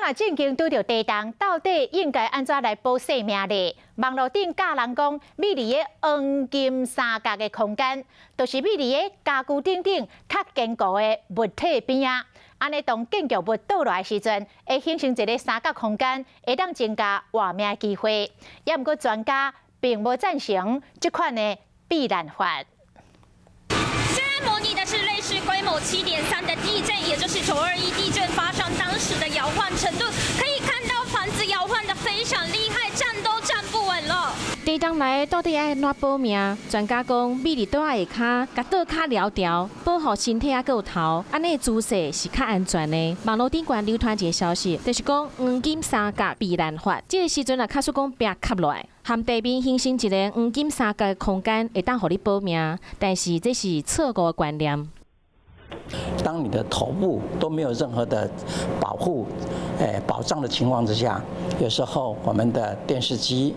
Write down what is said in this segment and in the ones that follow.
若正经拄到地动，到底应该安怎来保性命呢？网络顶教人讲，美丽的黄金三角的空间，就是美丽的家具顶较坚固的物体边啊。安尼当建筑物倒来的时阵，会形成一个三角空间，会当增加活命的机会。也毋过专家并无赞成这款的避难法。 模拟的是类似规模7.3的地震，也就是921地震发生当时的摇晃程度，可以看到房子摇晃得非常厉害，站都站不稳了。地震来到底要安怎保命？专家讲，美丽倒下骹，甲倒骹撩调，保护身体还有头，安尼姿势是较安全的。网络顶悬流传一个消息，就是讲黄金三角避难法，这个时阵啊，卡说讲壁卡落来。 含地面形成一个黄金三角的空间，会当互你保命，但是这是错误的观念。当你的头部都没有任何的保护、保障的情况之下，有时候我们的电视机、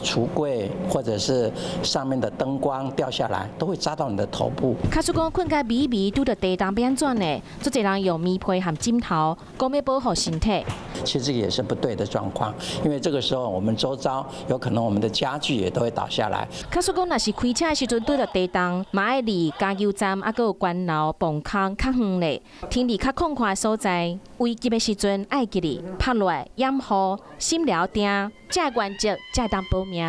橱柜或者是上面的灯光掉下来，都会扎到你的头部。卡说讲困甲微微，拄着地动变安怎呢？足侪人用棉被和枕头，讲要保护身体。其实这个也是不对的状况，因为这个时候我们周遭有可能我们的家具也都会倒下来。卡说讲，若是开车的时阵对着地动，嘛爱离加油站还有关楼、磅空较远咧，天气较空旷的所在，危急的时阵爱记哩，拍落来掩护，心了定，才会原则才会当保命。